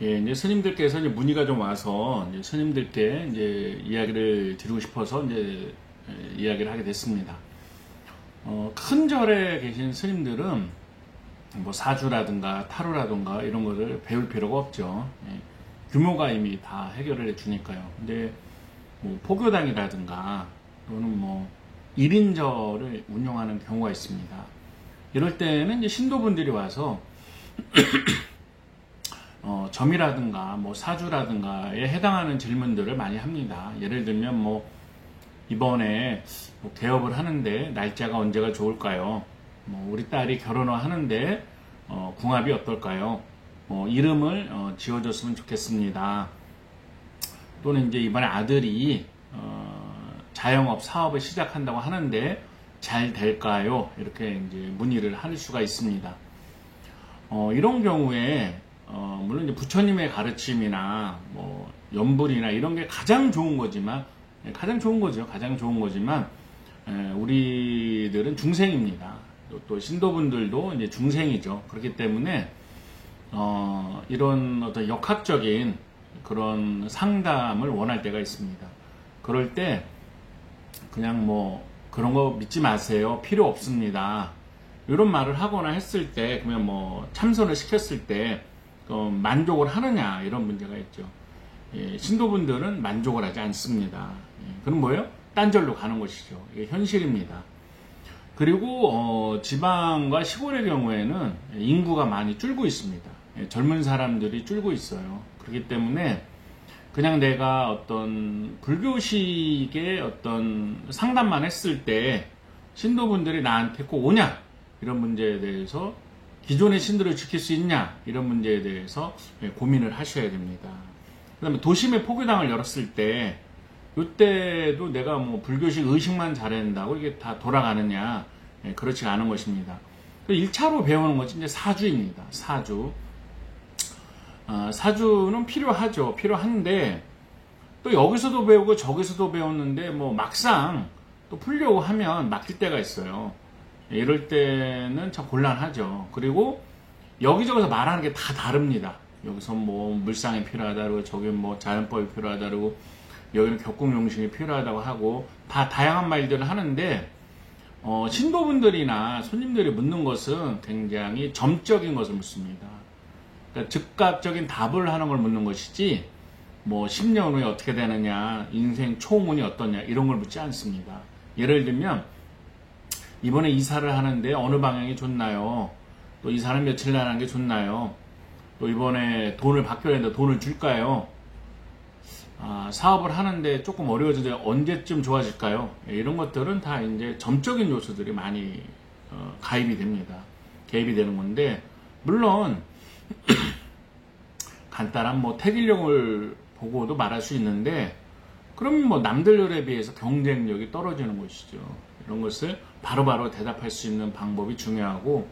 예, 이제 스님들께서 이제 문의가 좀 와서 이제 스님들께 이제 이야기를 드리고 싶어서 이제 이야기를 하게 됐습니다. 큰 절에 계신 스님들은 뭐 사주라든가 타로라든가 이런 거를 배울 필요가 없죠. 예, 규모가 이미 다 해결을 해주니까요. 근데 뭐 포교당이라든가 또는 뭐 1인절을 운영하는 경우가 있습니다. 이럴 때는 이제 신도분들이 와서 점이라든가 뭐 사주라든가에 해당하는 질문들을 많이 합니다. 예를 들면 뭐 이번에 뭐 개업을 하는데 날짜가 언제가 좋을까요? 뭐 우리 딸이 결혼을 하는데 궁합이 어떨까요? 이름을 지어줬으면 좋겠습니다. 또는 이제 이번에 아들이 자영업 사업을 시작한다고 하는데 잘 될까요? 이렇게 이제 문의를 할 수가 있습니다. 이런 경우에 물론 이제 부처님의 가르침이나 뭐 염불이나 이런 게 가장 좋은 거지만 가장 좋은 거지만 우리들은 중생입니다. 또 신도분들도 이제 중생이죠. 그렇기 때문에 이런 어떤 역학적인 그런 상담을 원할 때가 있습니다. 그럴 때 그냥 뭐 그런 거 믿지 마세요. 필요 없습니다. 이런 말을 하거나 했을 때 그러면 뭐 참선을 시켰을 때 만족을 하느냐 이런 문제가 있죠. 예, 신도분들은 만족을 하지 않습니다. 예, 그럼 뭐예요? 딴절로 가는 것이죠. 이게 현실입니다. 그리고 지방과 시골의 경우에는 인구가 많이 줄고 있습니다. 예, 젊은 사람들이 줄고 있어요. 그렇기 때문에 그냥 내가 어떤 불교식의 어떤 상담만 했을 때 신도분들이 나한테 꼭 오냐 이런 문제에 대해서 기존의 신들을 지킬 수 있냐 이런 문제에 대해서 고민을 하셔야 됩니다. 그 다음에 도심의 포교당을 열었을 때 이때도 내가 뭐 불교식 의식만 잘한다고 이게 다 돌아가느냐 그렇지가 않은 것입니다. 1차로 배우는 것이 이제 사주입니다. 사주는 필요하죠. 필요한데 또 여기서도 배우고 저기서도 배웠는데 뭐 막상 또 풀려고 하면 막힐 때가 있어요. 이럴 때는 참 곤란하죠. 그리고 여기저기서 말하는 게 다 다릅니다. 여기서 뭐 물상이 필요하다고 저기 뭐 자연법이 필요하다고 여기는 격국용식이 필요하다고 하고 다 다양한 말들을 하는데 신도분들이나 손님들이 묻는 것은 굉장히 점적인 것을 묻습니다. 그러니까 즉각적인 답을 하는 걸 묻는 것이지 뭐 10년 후에 어떻게 되느냐 인생 총운이 어떠냐 이런 걸 묻지 않습니다. 예를 들면 이번에 이사를 하는데 어느 방향이 좋나요? 또 이사는 며칠 나는 게 좋나요? 또 이번에 돈을 받겨야 되는데 돈을 줄까요? 사업을 하는데 조금 어려워지는데 언제쯤 좋아질까요? 이런 것들은 다 이제 점적인 요소들이 많이 가입이 됩니다. 개입이 되는 건데 물론 간단한 뭐 태길력을 보고도 말할 수 있는데 그럼 뭐 남들에 비해서 경쟁력이 떨어지는 것이죠. 이런 것을 바로바로 대답할 수 있는 방법이 중요하고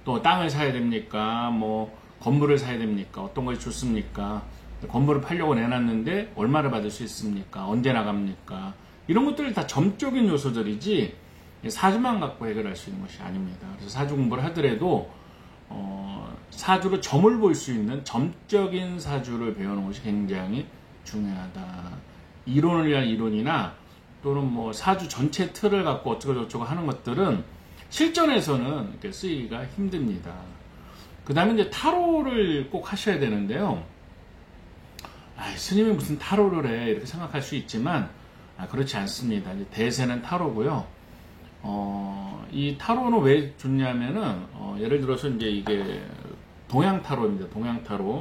또 땅을 사야 됩니까? 뭐 건물을 사야 됩니까? 어떤 것이 좋습니까? 건물을 팔려고 내놨는데 얼마를 받을 수 있습니까? 언제 나갑니까? 이런 것들이 다 점적인 요소들이지 사주만 갖고 해결할 수 있는 것이 아닙니다. 그래서 사주 공부를 하더라도 사주로 점을 볼 수 있는 점적인 사주를 배우는 것이 굉장히 중요하다. 이론을 위한 이론이나 또는 뭐 사주 전체 틀을 갖고 어쩌고 저쩌고 하는 것들은 실전에서는 이렇게 쓰기가 힘듭니다. 그 다음에 이제 타로를 꼭 하셔야 되는데요. 스님이 무슨 타로를 해 이렇게 생각할 수 있지만 그렇지 않습니다. 이제 대세는 타로고요. 이 타로는 왜 좋냐면은 예를 들어서 이제 이게 동양 타로입니다. 동양 타로.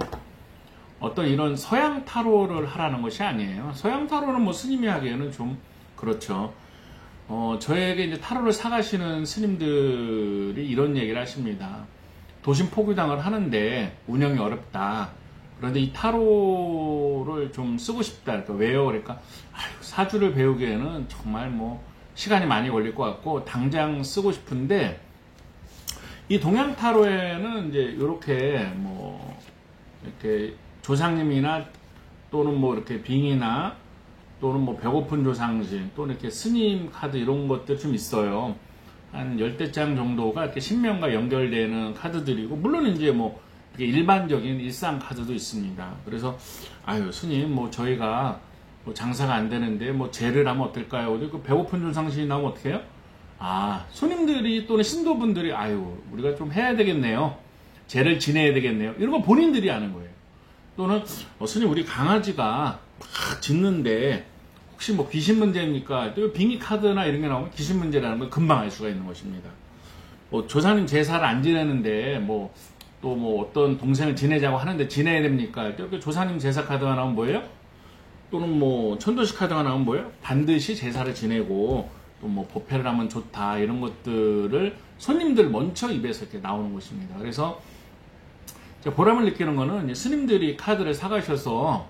어떤 이런 서양 타로를 하라는 것이 아니에요. 서양 타로는 뭐 스님이 하기에는 좀 그렇죠. 저에게 이제 타로를 사가시는 스님들이 이런 얘기를 하십니다. 도심 포교당을 하는데 운영이 어렵다. 그런데 이 타로를 좀 쓰고 싶다. 그러니까 왜요? 그러니까 사주를 배우기에는 정말 뭐 시간이 많이 걸릴 것 같고 당장 쓰고 싶은데 이 동양 타로에는 이제 이렇게 뭐 이렇게 조상님이나 또는 뭐 이렇게 빙이나 또는 뭐 배고픈 조상신 또는 이렇게 스님 카드 이런 것들 좀 있어요. 한 10대 장 정도가 이렇게 신명과 연결되는 카드들이고 물론 이제 뭐 이게 일반적인 일상 카드도 있습니다. 그래서 아유 스님 뭐 저희가 뭐 장사가 안 되는데 뭐 제를 하면 어떨까요? 그 배고픈 준상신이 나오면 어떡해요? 아 손님들이 또는 신도분들이 아유 우리가 좀 해야 되겠네요. 제를 지내야 되겠네요. 이런 거 본인들이 아는 거예요. 또는 스님 우리 강아지가 막 짖는데 혹시 뭐 귀신 문제입니까? 또 빙의 카드나 이런 게 나오면 귀신 문제라는 걸 금방 알 수가 있는 것입니다. 뭐 조사님 제사를 안 지내는데 뭐 또 뭐 어떤 동생을 지내자고 하는데 지내야 됩니까? 이렇게 조사님 제사 카드가 나오면 뭐예요? 또는 뭐 천도식 카드가 나오면 뭐예요? 반드시 제사를 지내고 또 뭐 법회를 하면 좋다 이런 것들을 손님들 먼저 입에서 이렇게 나오는 것입니다. 그래서 보람을 느끼는 거는 스님들이 카드를 사가셔서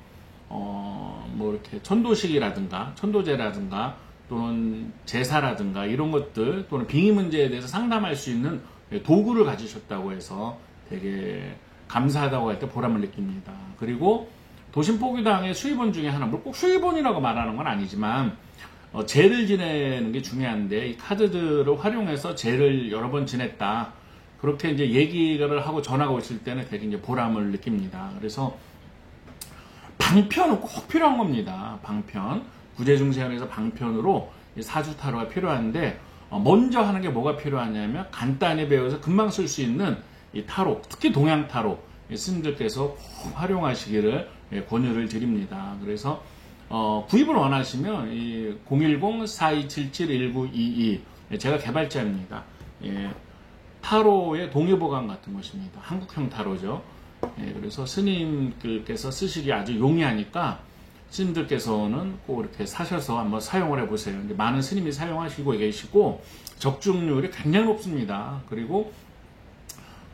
뭐 이렇게 천도식이라든가 천도제라든가 또는 제사라든가 이런 것들 또는 빙의 문제에 대해서 상담할 수 있는 도구를 가지셨다고 해서 되게 감사하다고 할 때 보람을 느낍니다. 그리고 도심포교당의 수입원 중에 하나, 뭐 꼭 수입원이라고 말하는 건 아니지만 제를 지내는 게 중요한데 이 카드들을 활용해서 제를 여러 번 지냈다. 그렇게 이제 얘기를 하고 전화가 오실 때는 되게 이제 보람을 느낍니다. 그래서 방편은 꼭 필요한 겁니다. 방편. 구제중생원에서 방편으로 사주 타로가 필요한데 먼저 하는 게 뭐가 필요하냐면 간단히 배워서 금방 쓸 수 있는 이 타로, 특히 동양 타로 스님들께서 꼭 활용하시기를 권유를 드립니다. 그래서 구입을 원하시면 이 010-4277-1922 제가 개발자입니다. 예, 타로의 동의보감 같은 것입니다. 한국형 타로죠. 예, 그래서 스님들께서 쓰시기 아주 용이하니까 스님들께서는 꼭 이렇게 사셔서 한번 사용을 해보세요. 이제 많은 스님이 사용하시고 계시고 적중률이 굉장히 높습니다. 그리고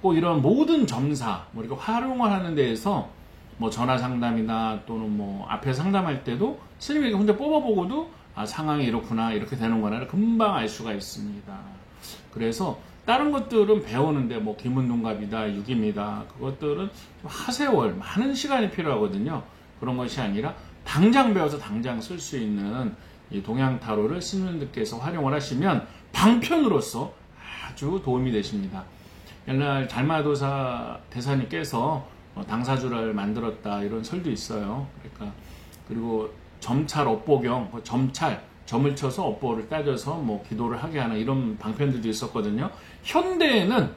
꼭 이런 모든 점사, 뭐 이렇게 활용을 하는 데에서 뭐 전화 상담이나 또는 뭐 앞에 상담할 때도 스님에게 혼자 뽑아보고도 아, 상황이 이렇구나, 이렇게 되는구나 금방 알 수가 있습니다. 그래서 다른 것들은 배우는데 뭐 기문동갑이다, 유기입니다. 그것들은 하세월, 많은 시간이 필요하거든요. 그런 것이 아니라 당장 배워서 당장 쓸 수 있는 이 동양 타로를 스님들께서 활용을 하시면 방편으로서 아주 도움이 되십니다. 옛날 달마도사 대사님께서 당사주를 만들었다 이런 설도 있어요. 그러니까 그리고 점찰 업보경, 점찰 점을 쳐서 업보를 따져서 뭐 기도를 하게 하는 이런 방편들도 있었거든요. 현대에는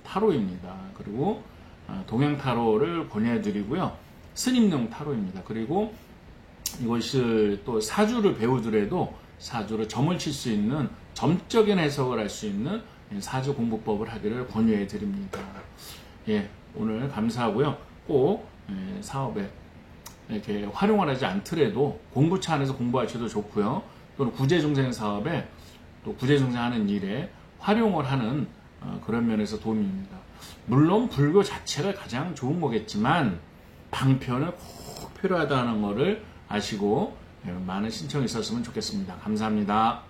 타로입니다. 그리고 동양 타로를 권유해드리고요. 스님용 타로입니다. 그리고 이것을 또 사주를 배우더라도 사주를 점을 칠 수 있는 점적인 해석을 할 수 있는 사주 공부법을 하기를 권유해 드립니다. 예, 오늘 감사하고요. 꼭 사업에 이렇게 활용을 하지 않더라도 공부차 안에서 공부하셔도 좋고요. 또는 구제중생 사업에 또 구제중생 하는 일에 활용을 하는 그런 면에서 도움입니다. 물론 불교 자체가 가장 좋은 거겠지만 방편은 꼭 필요하다는 것을 아시고 많은 신청이 있었으면 좋겠습니다. 감사합니다.